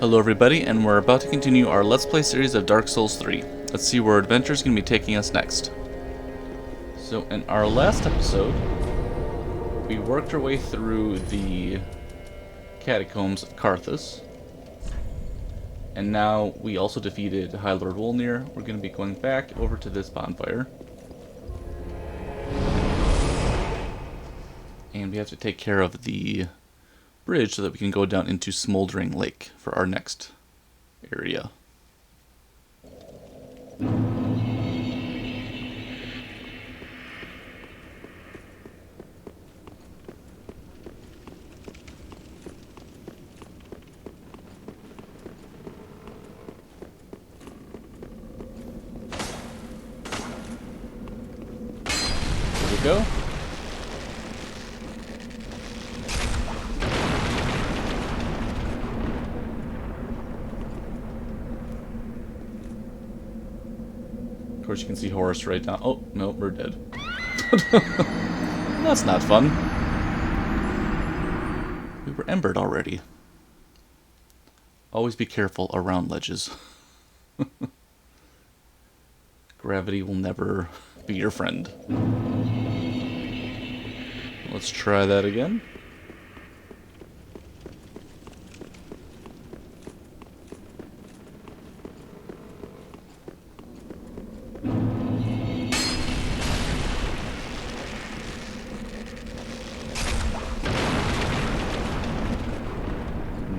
Hello everybody, and we're about to continue our Let's Play series of Dark Souls 3. Let's see where adventure's going to be taking us next. So in our last episode, we worked our way through the catacombs of Carthus. And now we also defeated High Lord Wolnir. We're going to be going back over to this bonfire. And we have to take care of the bridge so that we can go down into Smoldering Lake for our next area. There we go. Of course, you can see Horus right now. Oh, no, we're dead. That's not fun. We were embered already. Always be careful around ledges. Gravity will never be your friend. Let's try that again.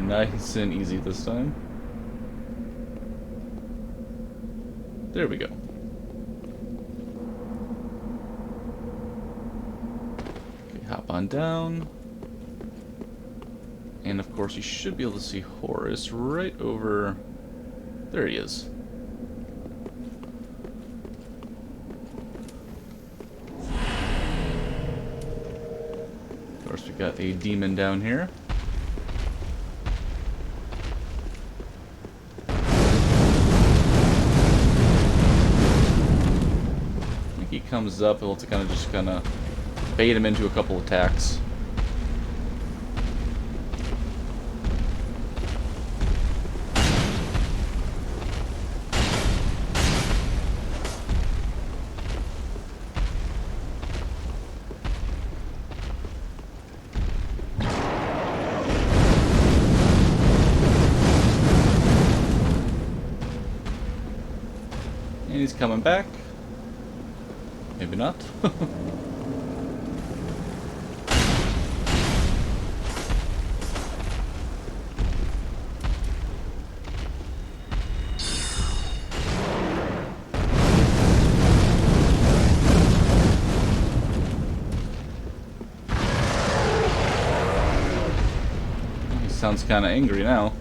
Nice and easy this time. There we go. Okay, hop on down. And of course you should be able to see Horus right over... There he is. Of course we got a demon down here. He comes up, we'll have to just bait him into a couple attacks. And he's coming back. Maybe not. He sounds kind of angry now.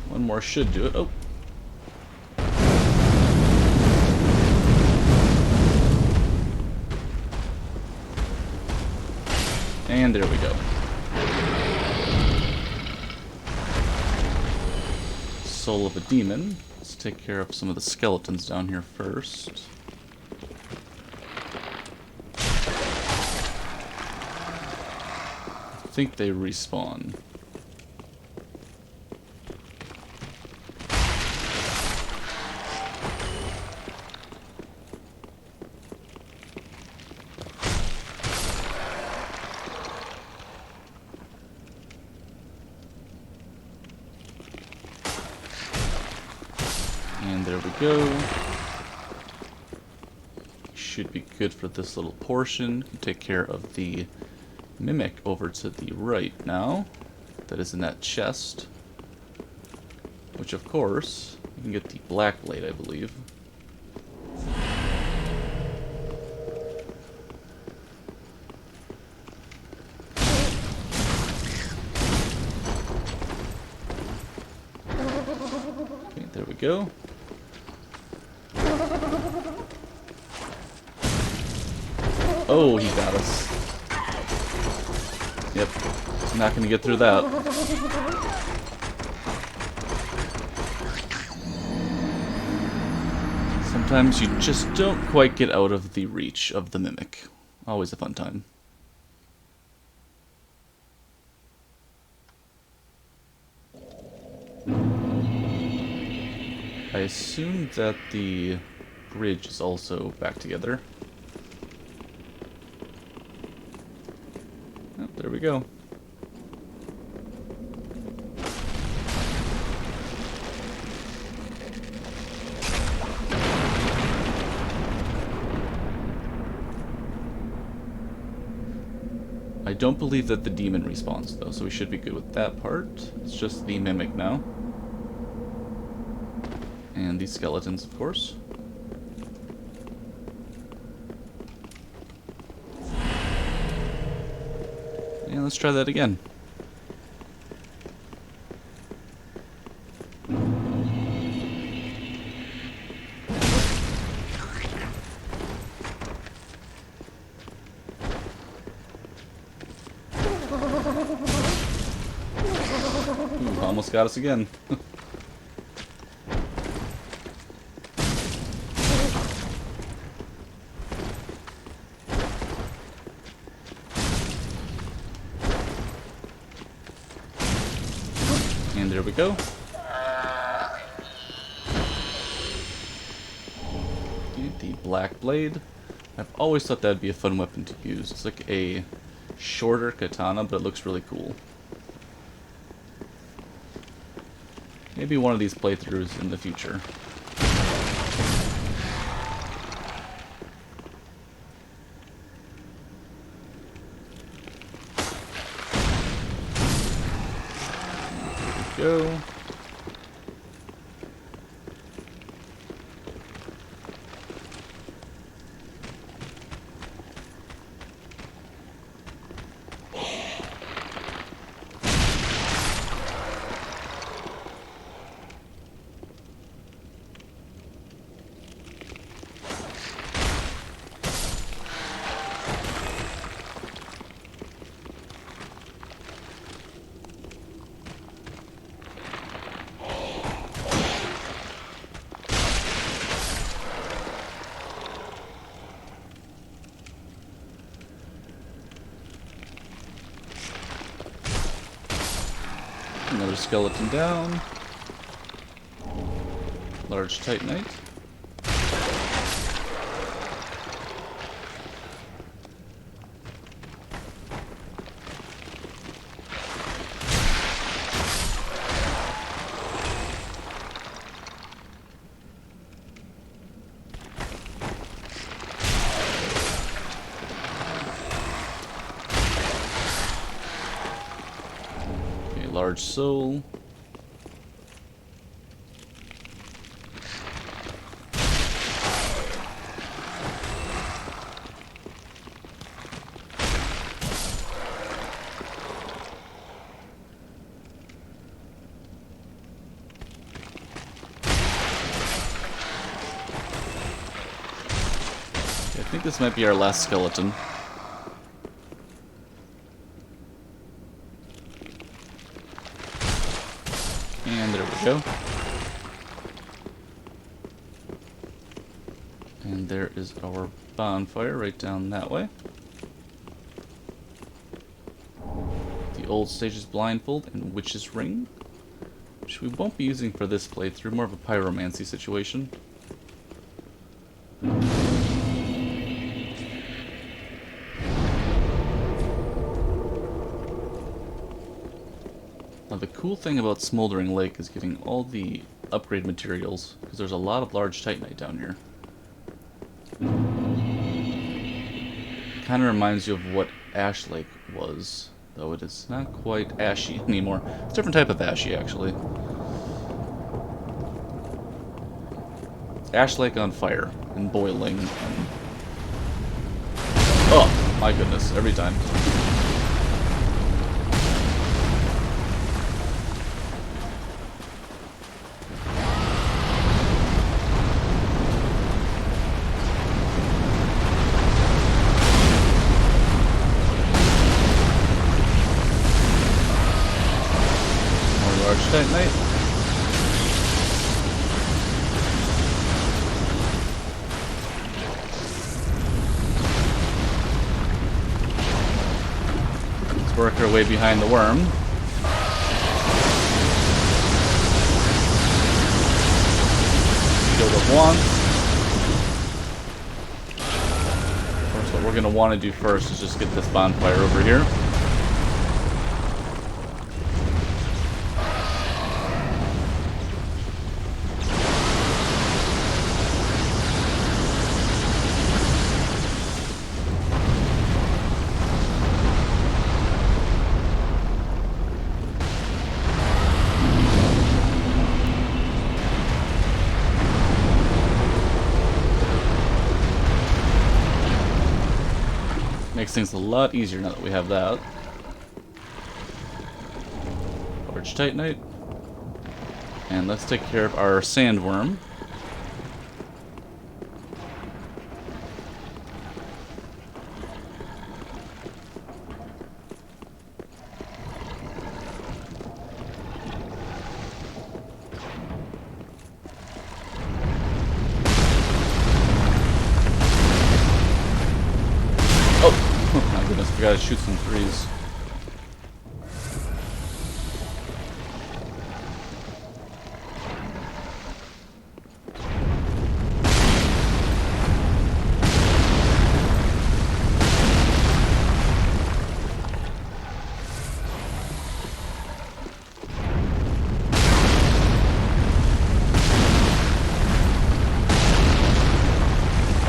One more should do it. Oh. And there we go. Soul of a demon. Let's take care of some of the skeletons down here first. I think they respawn. And there we go. Should be good for this little portion. Take care of the mimic over to the right now. That is in that chest. Which of course, you can get the black blade, I believe. go. Oh, he got us. Yep, he's not gonna get through that. Sometimes you just don't quite get out of the reach of the mimic. Always a fun time. I assume that the bridge is also back together. Oh, there we go. I don't believe that the demon respawns though, so we should be good with that part. It's just the mimic now. And these skeletons, of course. Yeah, let's try that again. Ooh, almost got us again. And there we go. The black blade. I've always thought that'd be a fun weapon to use. It's like a shorter katana, but it looks really cool. Maybe one of these playthroughs in the future. There we go. Another skeleton down. Large titanite. Large soul. I think this might be our last skeleton. And there we go. And there is our bonfire right down that way. The old stage's blindfold and witch's ring, which we won't be using for this playthrough, more of a pyromancy situation. Now the cool thing about Smoldering Lake is getting all the upgrade materials, because there's a lot of large titanite down here. Kind of reminds you of what Ash Lake was, though it is not quite ashy anymore. It's a different type of ashy, actually. Ash Lake on fire and boiling. And... oh, my goodness, every time. Work our way behind the worm. Build up once. Of course, what we're going to want to do first is just get this bonfire over here. Makes things a lot easier now that we have that. Large Titanite. And let's take care of our sandworm. We gotta shoot some threes.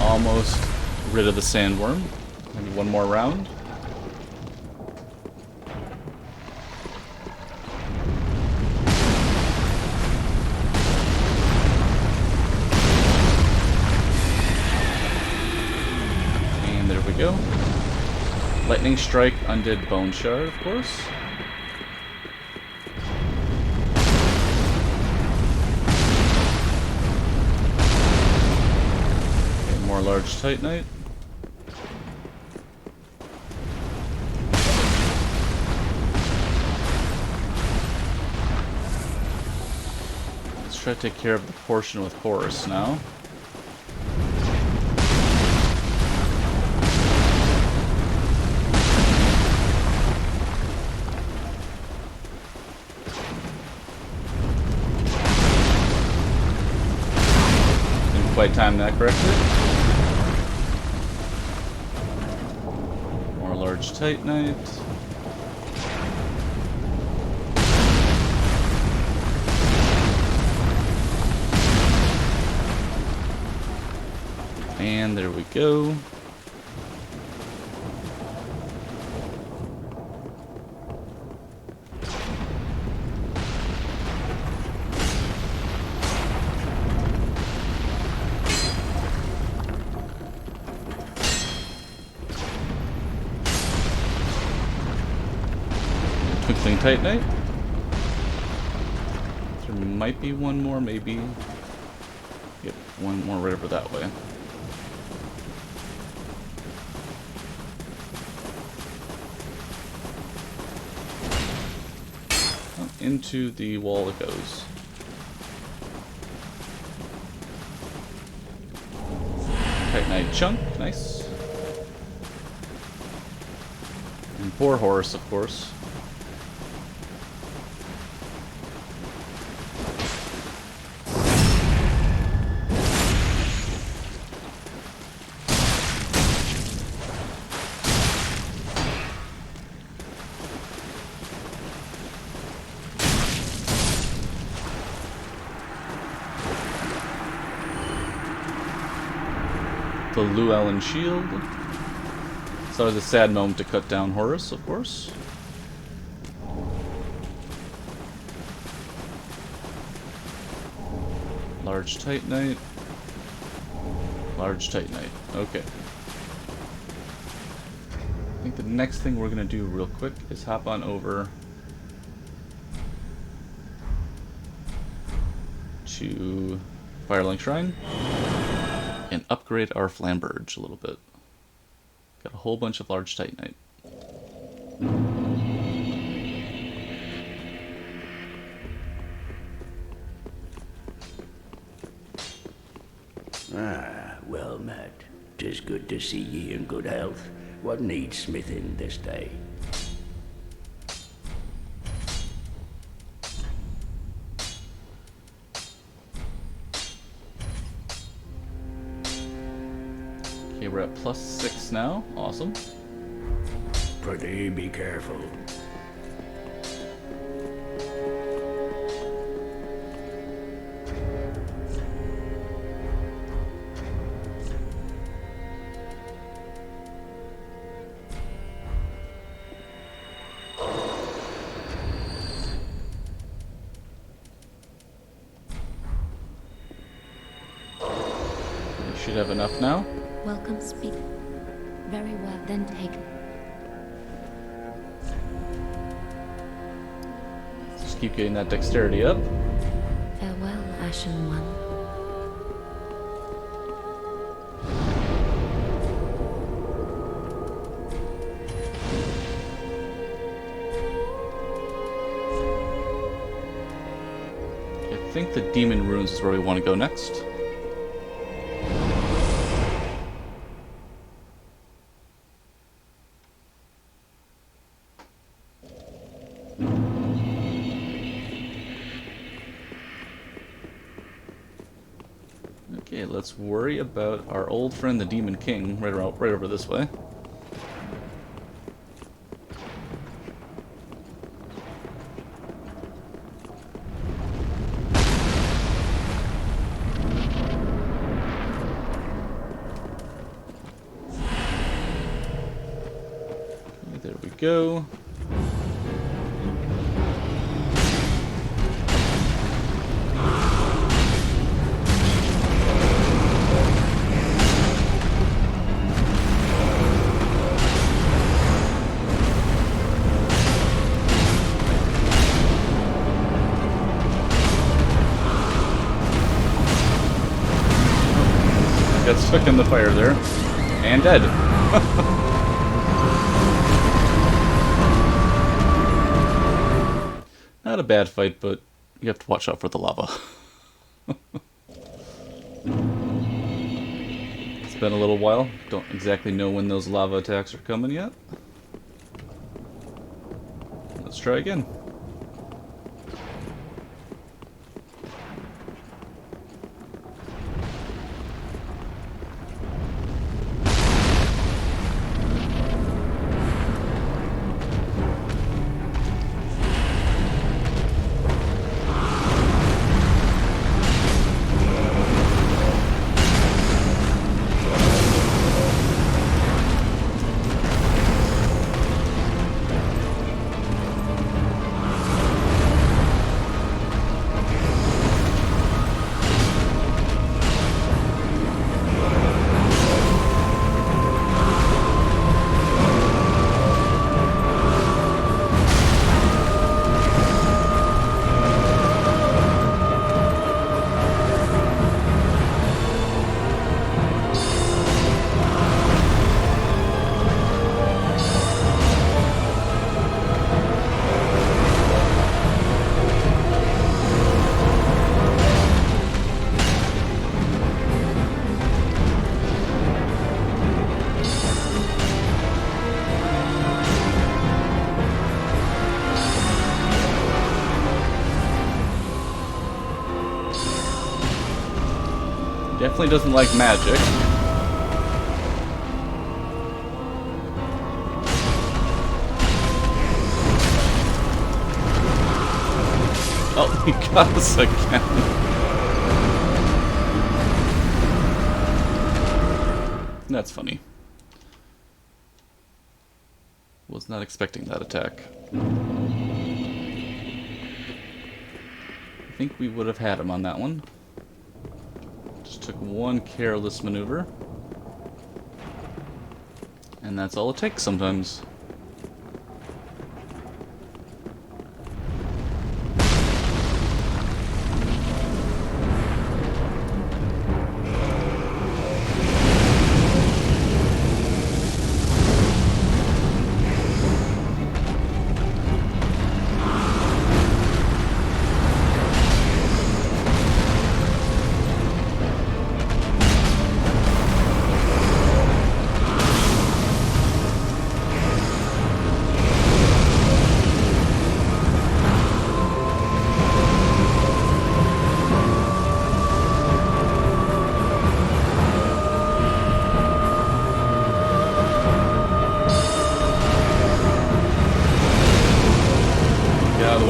Almost rid of the sandworm. Maybe one more round. Go. Lightning Strike, Undead Bone Shard, of course. Okay, more Large Titanite. Let's try to take care of the portion with Horus now. Quite time that correctly. More Large Titanite. And there we go. Twinkling Titanite. There might be one more, maybe. Yep, one more right over that way. Oh, into the wall it goes. Titanite chunk, nice. And poor Horus, of course. The Llewellyn Shield. It's always a sad moment to cut down Horus, of course. Large Titanite. Large Titanite. Okay. I think the next thing we're going to do real quick is hop on over to Firelink Shrine and upgrade our Flamberge a little bit. Got a whole bunch of Large Titanite. Ah, well met. 'Tis good to see ye in good health. What needs smithing this day? Okay, we're at +6 now. Awesome. Pretty be careful. We should have enough now. Welcome, speak. Very well, then take. Just keep getting that dexterity up. Farewell, Ashen One. I think the Demon Ruins is where we want to go next. Okay, let's worry about our old friend the Demon King right over this way. Okay, there we go. Got stuck in the fire there. And dead. Not a bad fight, but you have to watch out for the lava. It's been a little while. Don't exactly know when those lava attacks are coming yet. Let's try again. Definitely doesn't like magic. Oh, he got us again. That's funny. Was not expecting that attack. I think we would have had him on that one. Just took one careless maneuver. And that's all it takes sometimes.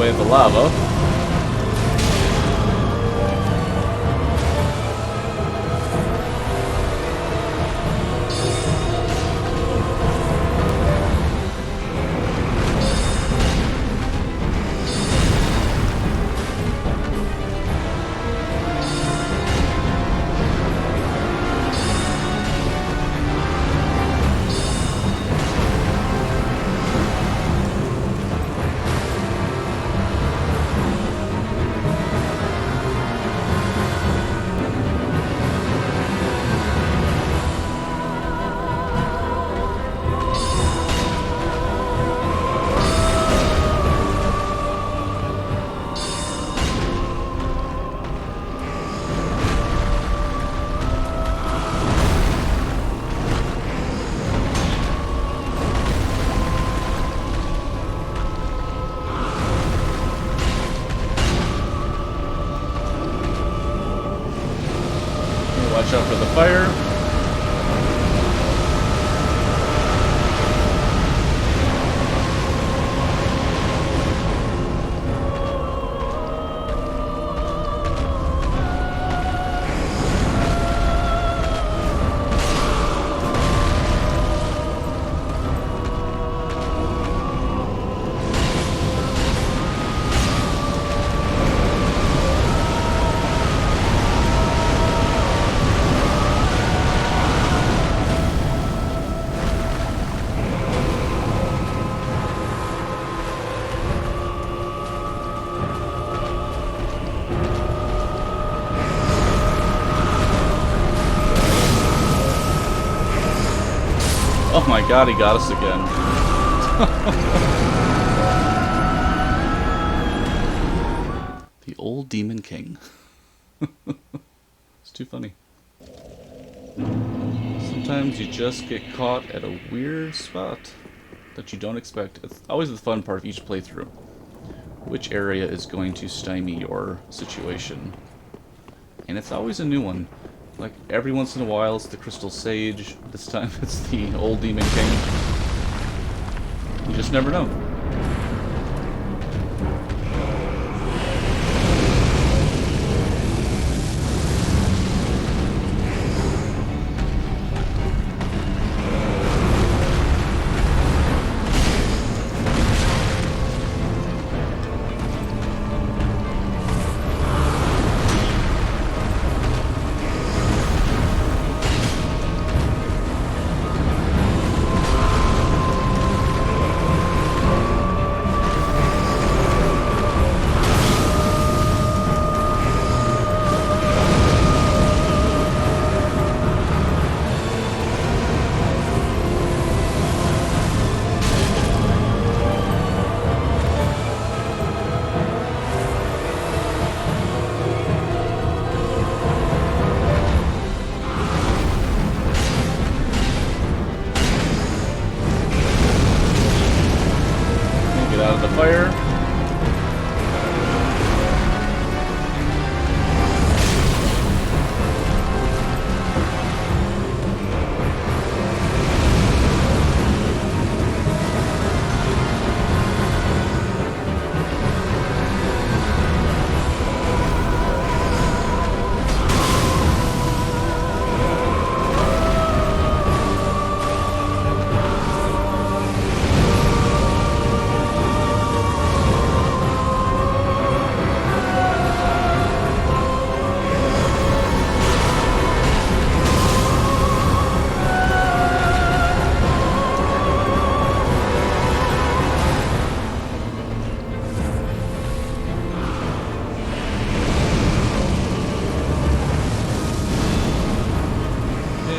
away the lava. Watch out for the fire. Oh my god, he got us again. The old Demon King. It's too funny. Sometimes you just get caught at a weird spot that you don't expect. It's always the fun part of each playthrough. Which area is going to stymie your situation? And it's always a new one. Like, every once in a while it's the Crystal Sage, this time it's the old Demon King. You just never know. Out of the fire.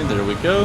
There we go.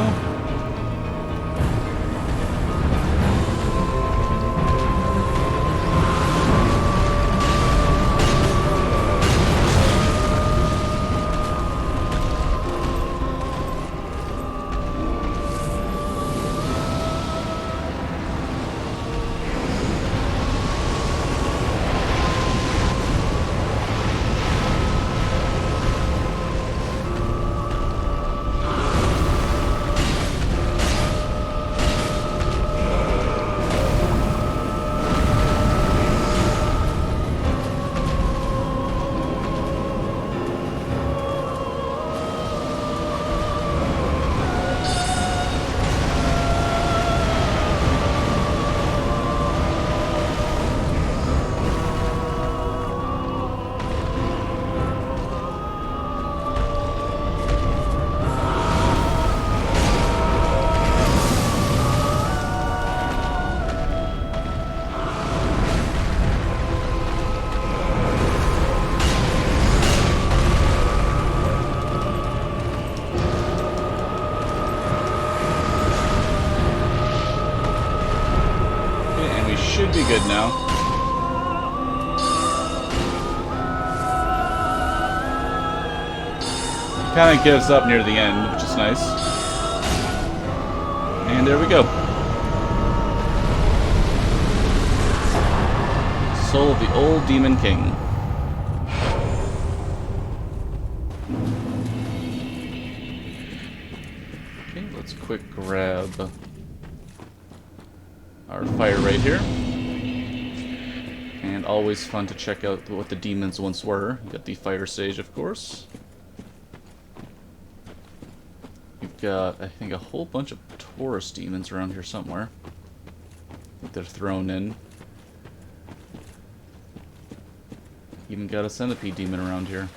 good now. He kind of gives up near the end, which is nice. And there we go. Soul of the Old Demon King. Okay, let's quick grab our fire right here. And always fun to check out what the demons once were. You got the fire sage, of course. You've got, I think, a whole bunch of Taurus demons around here somewhere. I think they're thrown in. Even got a centipede demon around here.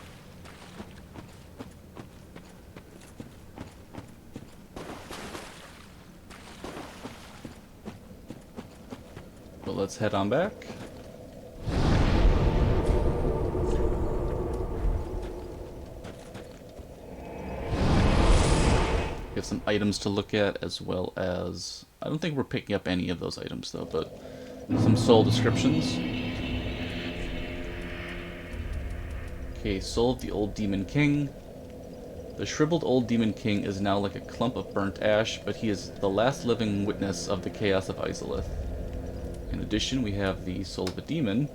But let's head on back. We have some items to look at, as well as... I don't think we're picking up any of those items, though, but some soul descriptions. Okay, Soul of the Old Demon King. The shriveled old Demon King is now like a clump of burnt ash, but he is the last living witness of the chaos of Izalith. In addition, we have the Soul of a Demon.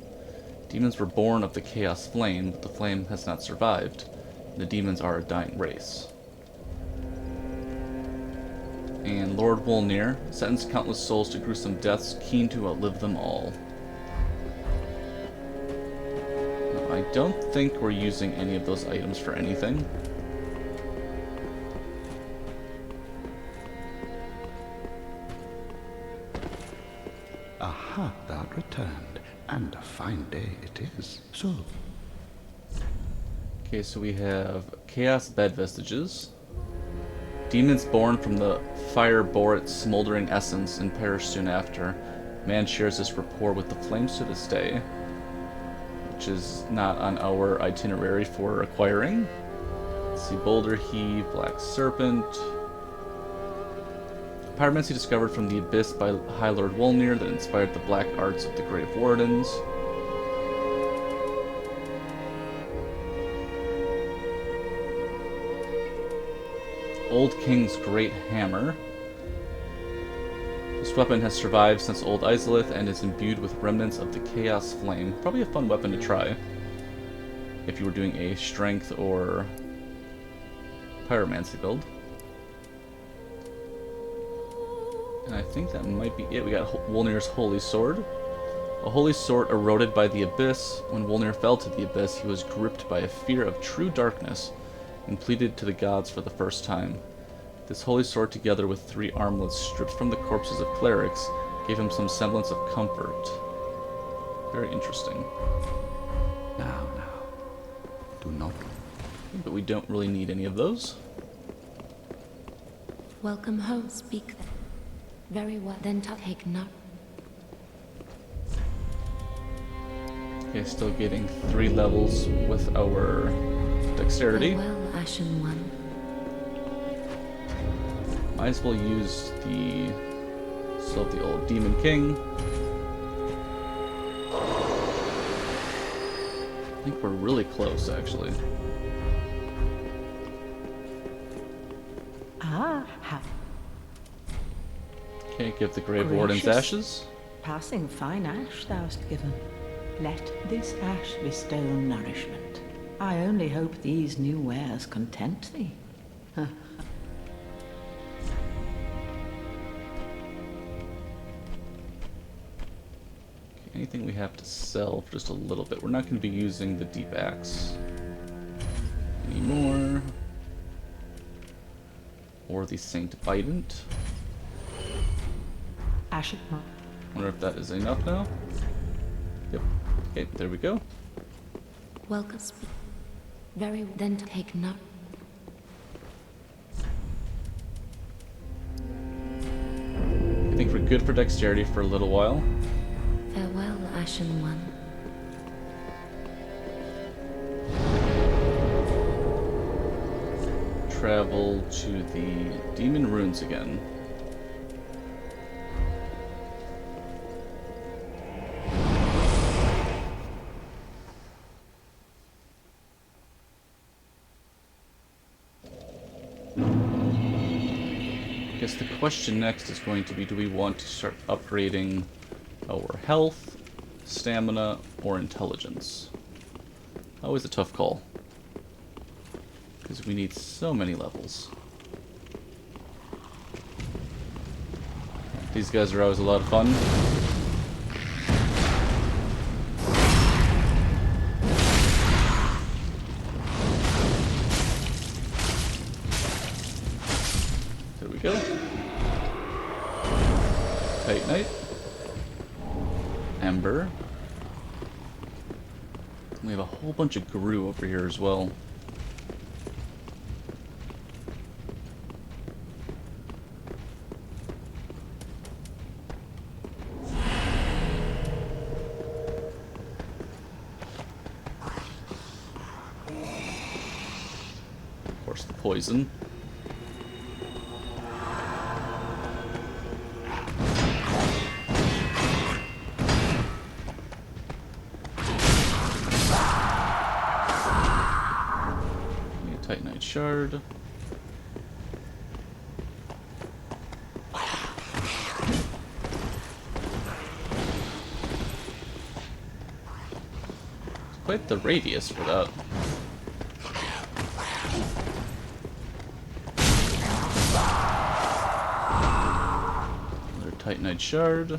Demons were born of the Chaos Flame, but the flame has not survived. The demons are a dying race. And Lord Wolnir sentenced countless souls to gruesome deaths, keen to outlive them all. Now, I don't think we're using any of those items for anything. Aha, thou returned, and a fine day it is. So, Okay, so we have Chaos Bed Vestiges. Demons born from the fire bore its smoldering essence and perished soon after. Man shares this rapport with the flames to this day, which is not on our itinerary for acquiring. Let's see, Boulder Heave, Black Serpent. Pyromancy discovered from the Abyss by High Lord Wolnir that inspired the black arts of the Grave Wardens. Old King's Great Hammer. This weapon has survived since Old Izalith and is imbued with remnants of the Chaos Flame. Probably a fun weapon to try if you were doing a strength or pyromancy build. And I think that might be it. We got Wolnir's Holy Sword. A holy sword eroded by the Abyss. When Wolnir fell to the Abyss, he was gripped by a fear of true darkness and pleaded to the gods for the first time. This holy sword, together with 3 armlets stripped from the corpses of clerics, gave him some semblance of comfort. Very interesting. now, do not. But we don't really need any of those. Welcome home, speak. Very well, then take not. Okay, still getting 3 levels with our dexterity. Farewell, Ashen One. Might as well use the Soul of the Old Demon King. I think we're really close, actually. Okay, give the Grave Warden's Gracious. ashes. Passing fine ash thou'st given. Let this ash bestow nourishment. I only hope these new wares content thee. Anything we have to sell for just a little bit. We're not going to be using the Deep Axe anymore. Or the Saint Bident. Ashen. Wonder if that is enough now. Yep. Okay, there we go. Welcome, speak. Very well, then take not. I think we're good for dexterity for a little while. Farewell, Ashen One. Travel to the Demon Ruins again. guess the question next is going to be, do we want to start upgrading our health, stamina, or intelligence? Always a tough call. Because we need so many levels. These guys are always a lot of fun. There we go. Titanite. Ember. We have a whole bunch of Guru over here as well. Of course, the poison. Titanite shard. It's quite the radius for that. Another Titanite shard.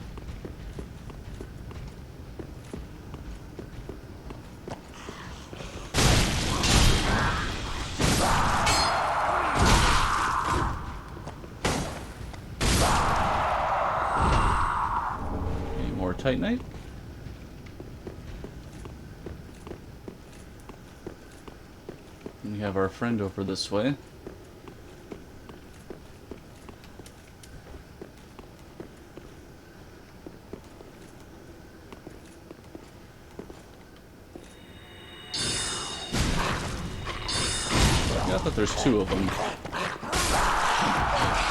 Titanite. And we have our friend over this way. I thought there's two of them.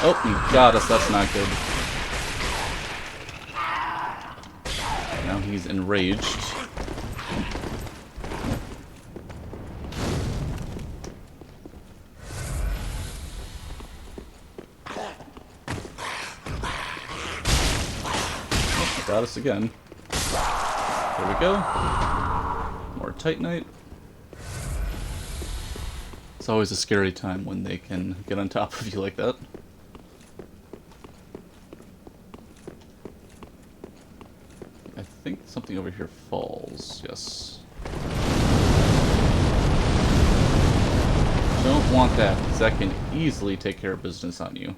Oh, he got us. That's not good. Now he's enraged. Oh, he got us again. There we go. More Titanite. It's always a scary time when they can get on top of you like that. I think something over here falls. Yes. Don't want that, because that can easily take care of business on you.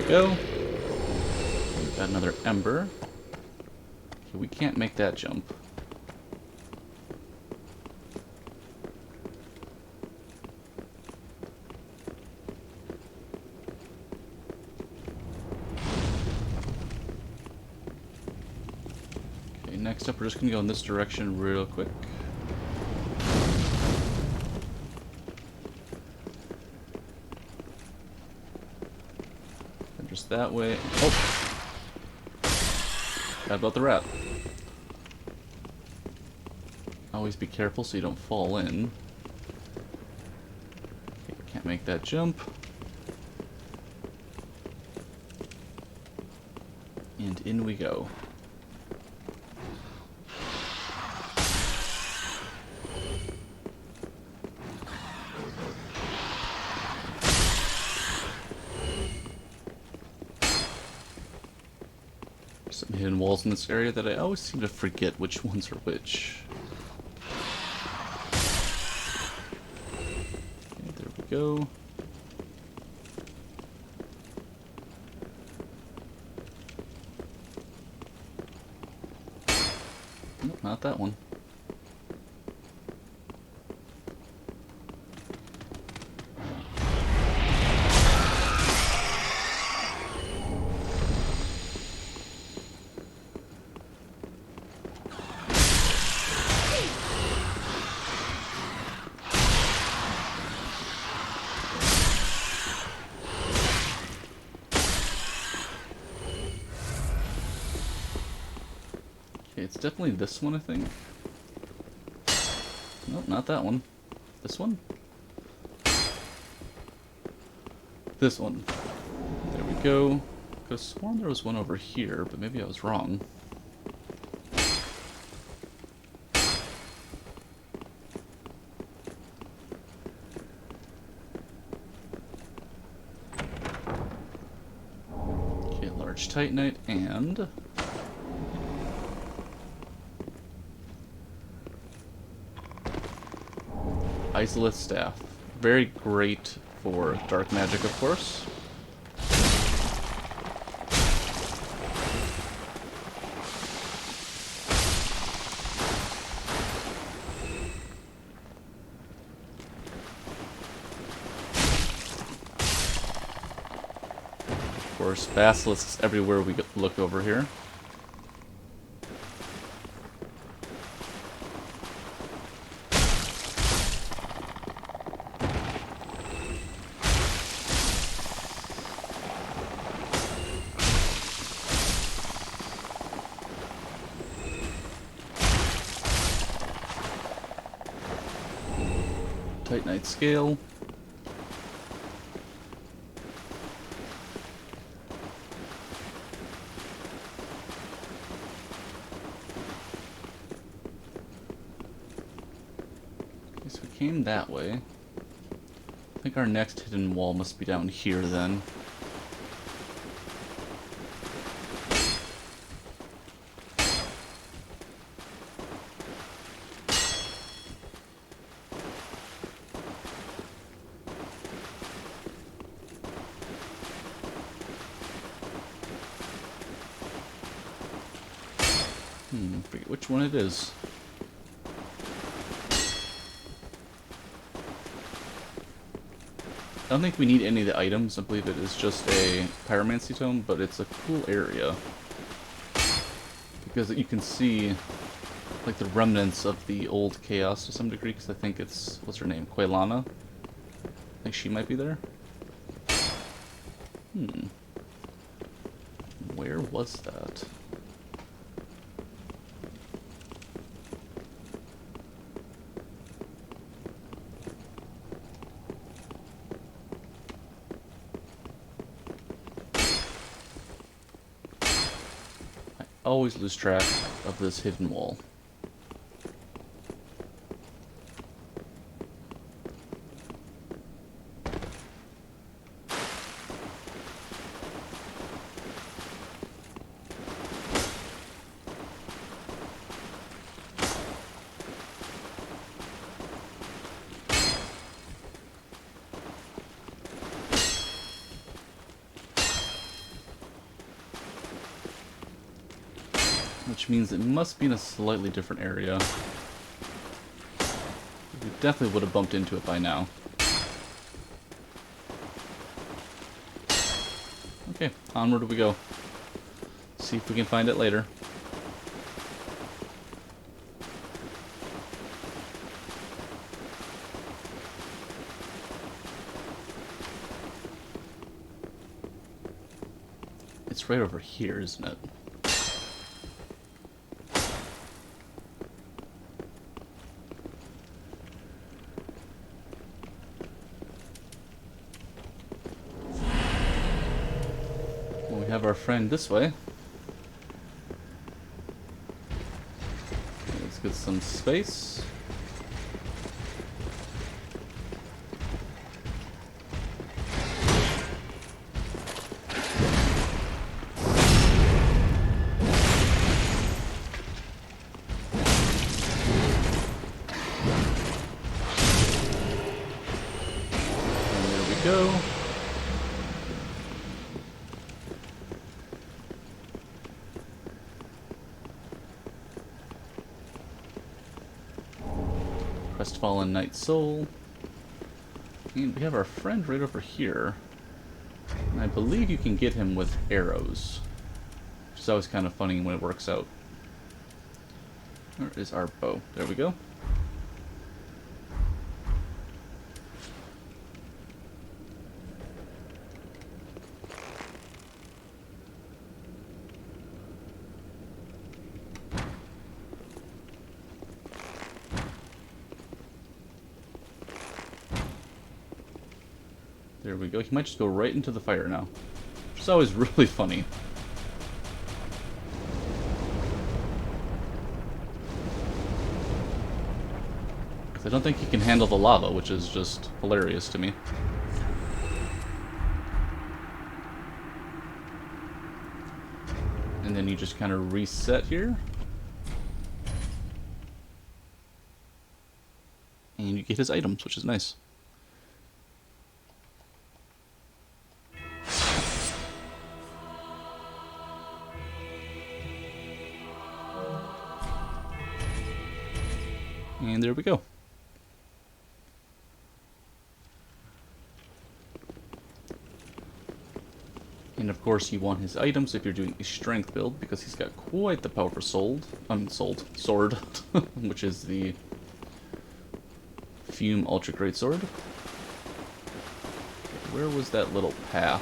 Go. We've got another ember. Okay, we can't make that jump. Okay, next up we're just gonna go in this direction real quick. Just that way. Oh! How about the rat? Always be careful so you don't fall in. Okay, can't make that jump. And in we go. Some hidden walls in this area that I always seem to forget which ones are which. Okay, there we go. Nope, not that one. It's definitely this one, I think. Nope, not that one. This one? This one. There we go. Could have sworn there was one over here, but maybe I was wrong. Okay, large titanite and... Isolith Staff. Very great for dark magic, of course. Of course, basilisks everywhere we look over here. Titanite scale. Okay, so we came that way. I think our next hidden wall must be down here then. Forget which one it is. I don't think we need any of the items. I believe it is just a pyromancy tome, but it's a cool area. Because you can see like the remnants of the old chaos to some degree, because I think it's, what's her name? Quailana? I think she might be there. Where was that? Always lose track of this hidden wall. Which means it must be in a slightly different area. We definitely would have bumped into it by now. Okay, onward we go. See if we can find it later. It's right over here, isn't it? We have our friend this way. Let's get some space. And there we go. Crestfallen Knight Soul. And we have our friend right over here. And I believe you can get him with arrows. Which is always kind of funny when it works out. Where is our bow? There we go. There we go. He might just go right into the fire now. Which is always really funny. I don't think he can handle the lava, which is just hilarious to me. And then you just kind of reset here. And you get his items, which is nice. And there we go. And of course you want his items if you're doing a strength build, because he's got quite the powerful sword, which is the Fume Ultra Great Sword. Where was that little path?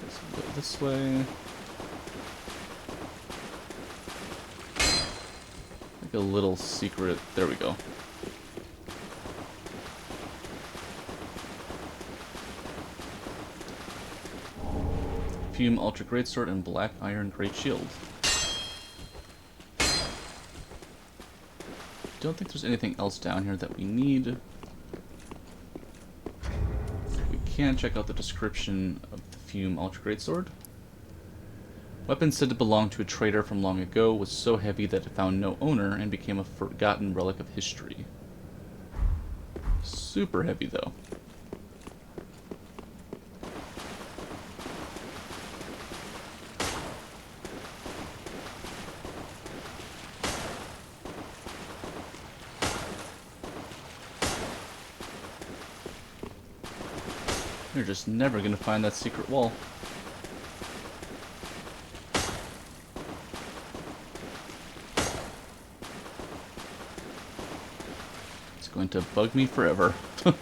Let's go this way. Like a little secret. There we go. Fume Ultra Greatsword and Black Iron Great Shield. Don't think there's anything else down here that we need. We can check out the description of the Fume Ultra Greatsword. Weapon said to belong to a trader from long ago, was so heavy that it found no owner and became a forgotten relic of history. Super heavy though. You're just never gonna find that secret wall. It's going to bug me forever. It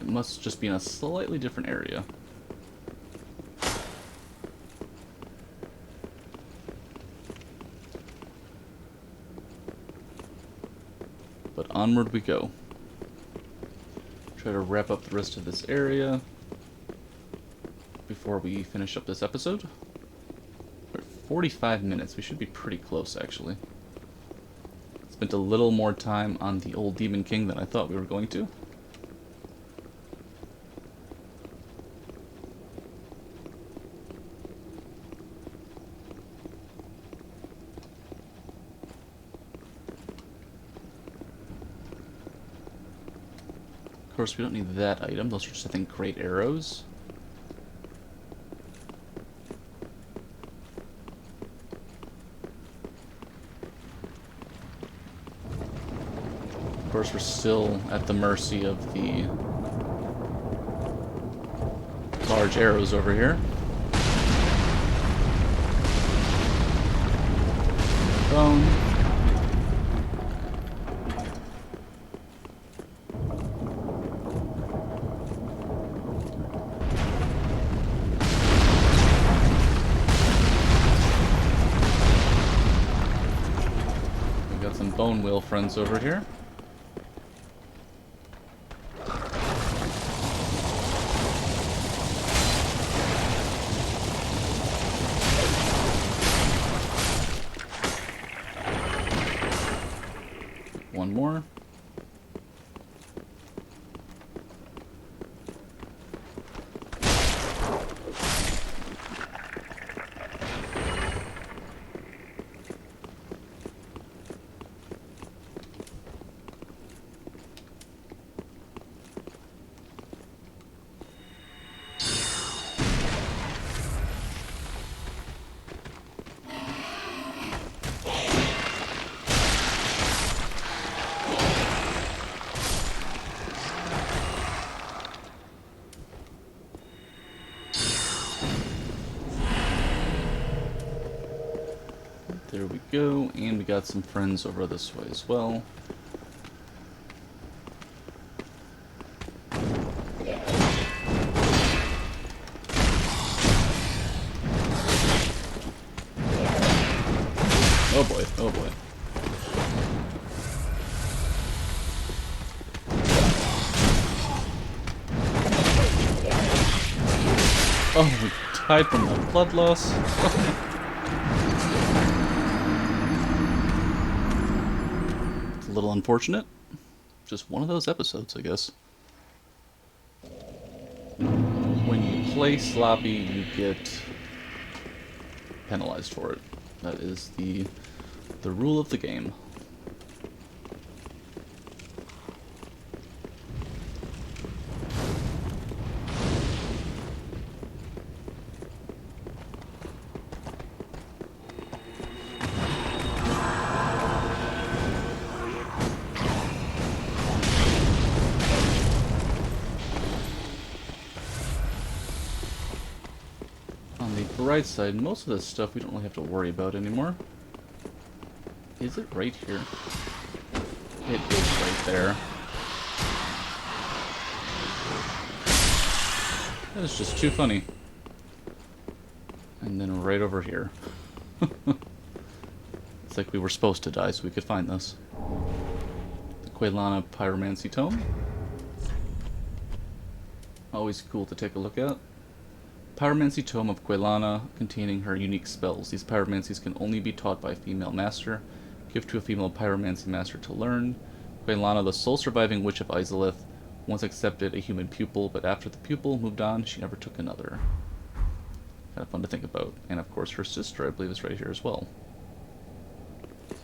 must just be in a slightly different area. But onward we go. Try to wrap up the rest of this area before we finish up this episode. We're at 45 minutes. We should be pretty close, actually. Spent a little more time on the old Demon King than I thought we were going to. Of course, we don't need that item. Those are just, I think, great arrows. Of course, we're still at the mercy of the large arrows over here. Bone. Bone wheel friends over here. One more. There we go, and we got some friends over this way as well. Oh boy, oh boy. Oh, we died from the blood loss. It's a little unfortunate. Just one of those episodes, I guess. When you play sloppy, you get penalized for it. That is the rule of the game. On the bright side, most of this stuff we don't really have to worry about anymore. Is it right here? It is right there. That is just too funny. And then right over here. It's like we were supposed to die so we could find this. The Quelana Pyromancy Tome. Always cool to take a look at. Pyromancy Tome of Quelana, containing her unique spells. These pyromancies can only be taught by a female master. Give to a female pyromancy master to learn. Quelana, the sole surviving witch of Izalith, once accepted a human pupil, but after the pupil moved on, she never took another. Kind of fun to think about. And of course her sister, I believe, is right here as well.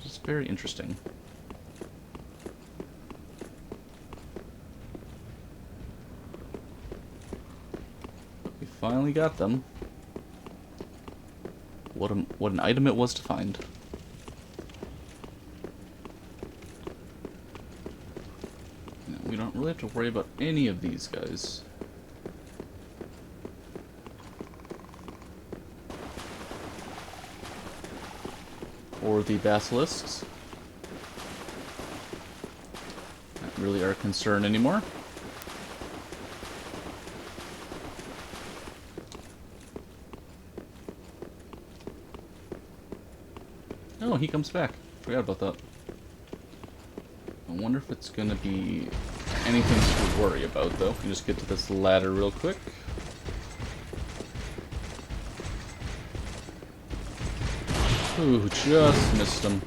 It's very interesting. We finally got them. What an item it was to find. We don't really have to worry about any of these guys. Or the basilisks. Not really our concern anymore. Oh, he comes back. Forgot about that. I wonder if it's gonna be anything to worry about, though. We just get to this ladder real quick. Ooh, just missed him.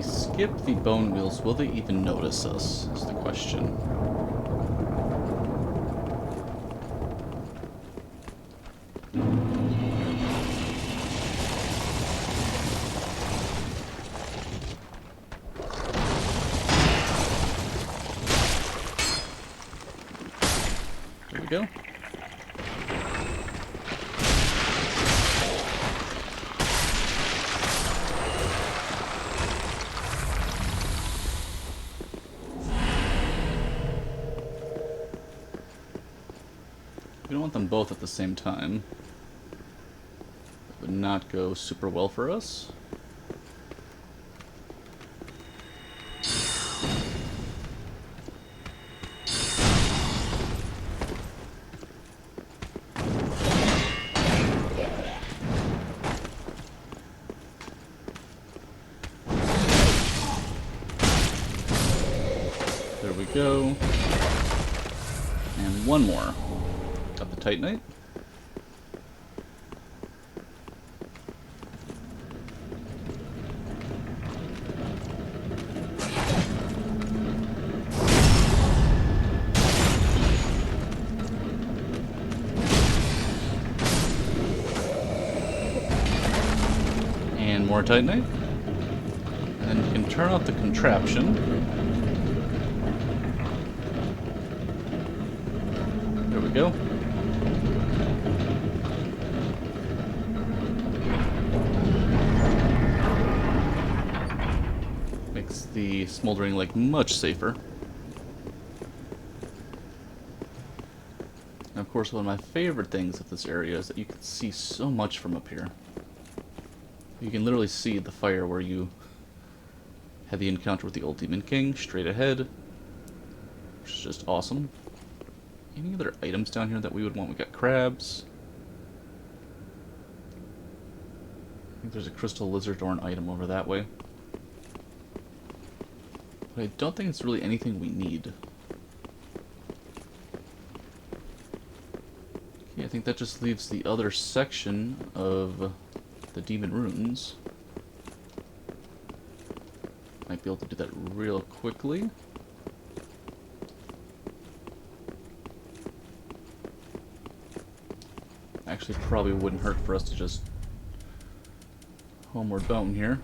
Skip the bone wheels, will they even notice us, is the question. There we go. We don't want them both at the same time. That would not go super well for us. There we go. And one more. Got the Titanite. more Titanite. And then you can turn off the contraption. There we go. Makes the smoldering lake much safer. And of course, one of my favorite things of this area is that you can see so much from up here. You can literally see the fire where you had the encounter with the old Demon King straight ahead, which is just awesome. Any other items down here that we would want? We got crabs. I think there's a crystal lizard or an item over that way. But I don't think it's really anything we need. Okay, I think that just leaves the other section of the demon runes. Might be able to do that real quickly. Actually, probably wouldn't hurt for us to just homeward bound here.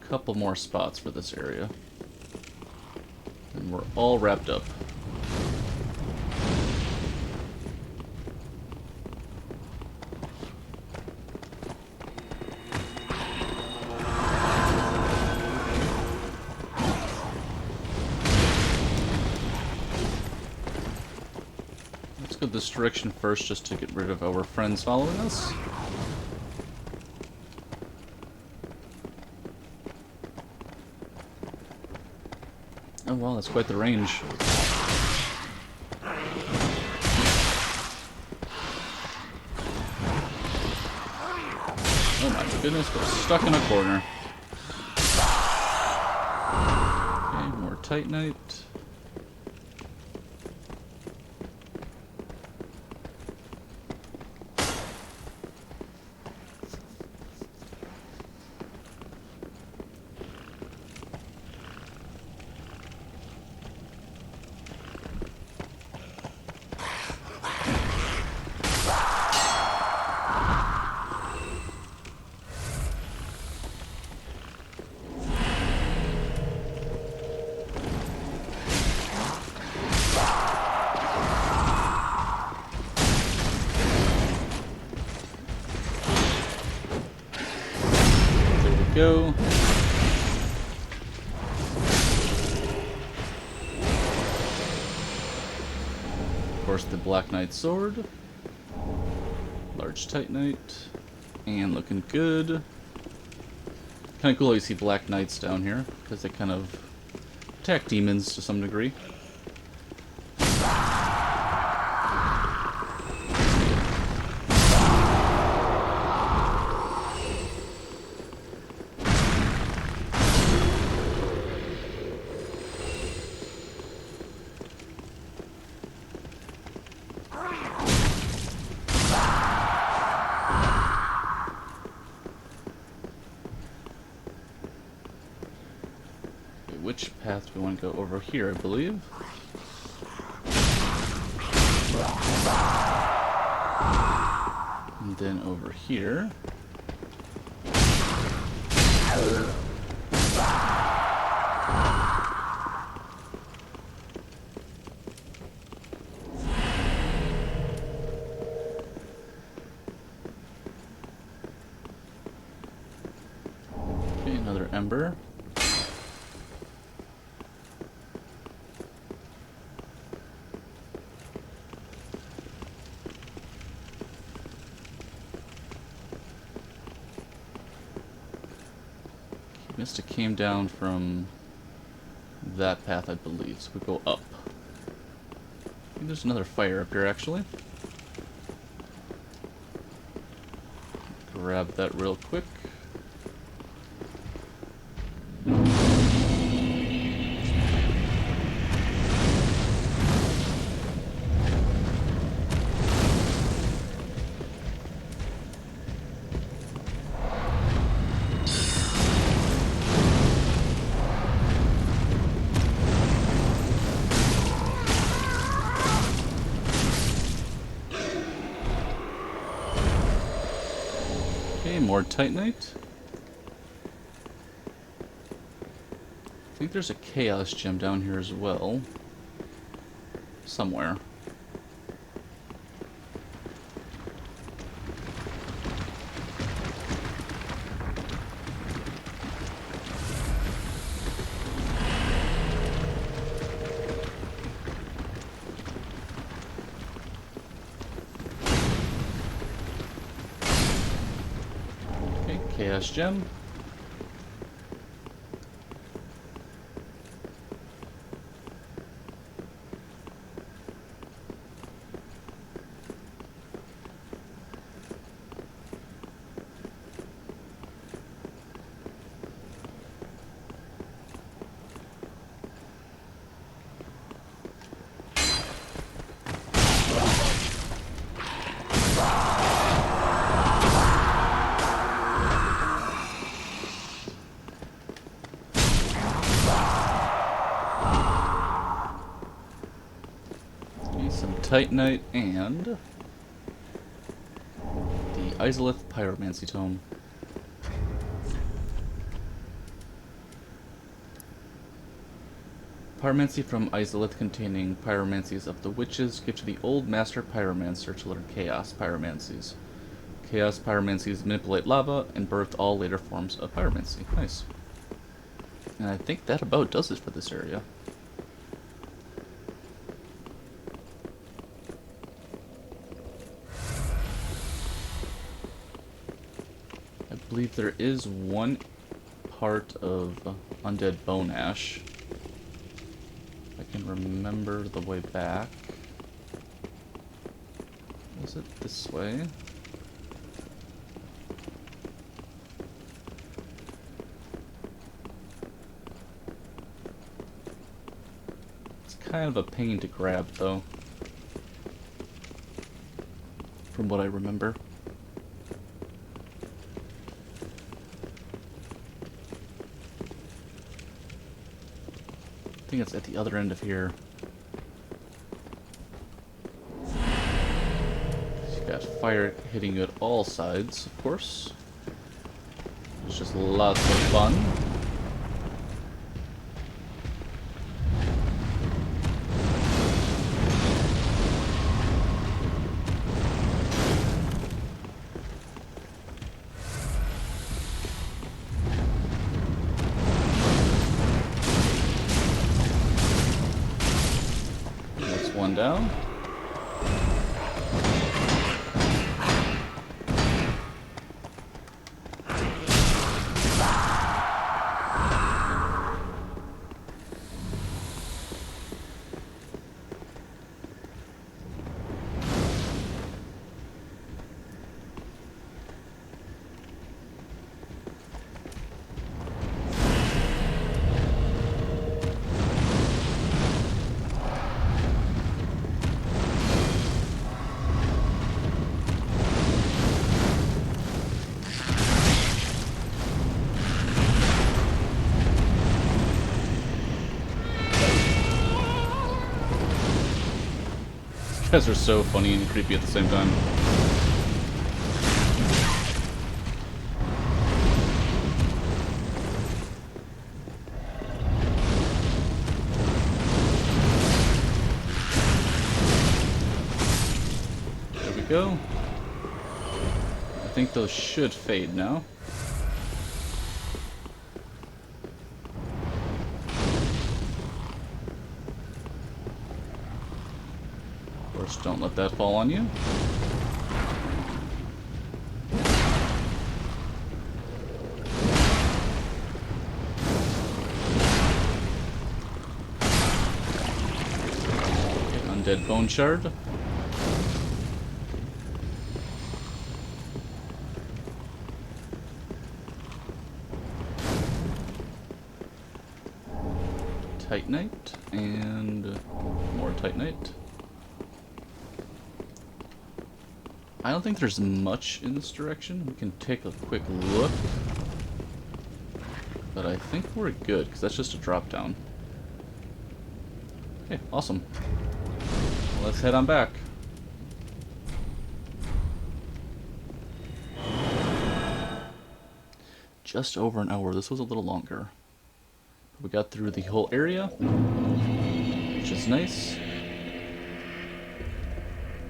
Couple more spots for this area, and we're all wrapped up. Let's go this direction first, just to get rid of our friends following us. Oh wow, that's quite the range. Oh my goodness, we're stuck in a corner. Okay, more Titanite. Go. Of course, the Black Knight sword, large Titanite, and looking good. Kind of cool how you see Black Knights down here, because they kind of attack demons to some degree. Which path do we want to go? Over here, I believe. And then over here. Okay, another ember. Mista came down from that path, I believe, so we go up. I think there's another fire up here, actually. Grab that real quick. Okay, more Titanite. I think there's a Chaos Gem down here as well. Somewhere. Okay, Chaos Gem. Some Titanite and the Izalith Pyromancy Tome. Pyromancy from Izalith containing pyromancies of the witches give to the old master pyromancer to learn chaos pyromancies. Chaos pyromancies manipulate lava and birthed all later forms of pyromancy. Nice. And I think that about does it for this area. I believe there is one part of Undead Bone Ash. I can remember the way back. Was it this way? It's kind of a pain to grab, though. From what I remember. I think it's at the other end of here. You've got fire hitting you at all sides, of course. It's just lots of fun. One down. You guys are so funny and creepy at the same time. There we go. I think those should fade now. Don't let that fall on you. Okay, undead bone shard. Titanite and more Titanite. I don't think there's much in this direction. We can take a quick look. But I think we're good, because that's just a drop down. Okay, awesome. Well, let's head on back. just over an hour. This was a little longer. We got through the whole area, which is nice.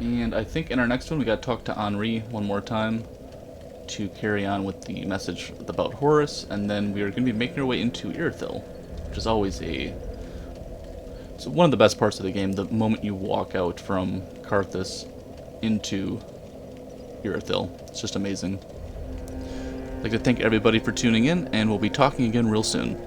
And I think in our next one we got to talk to Henri one more time to carry on with the message about Horus, and then we are going to be making our way into Irithyll, which is always it's one of the best parts of the game, the moment you walk out from Karthus into Irithyll. It's just amazing. I'd like to thank everybody for tuning in, and we'll be talking again real soon.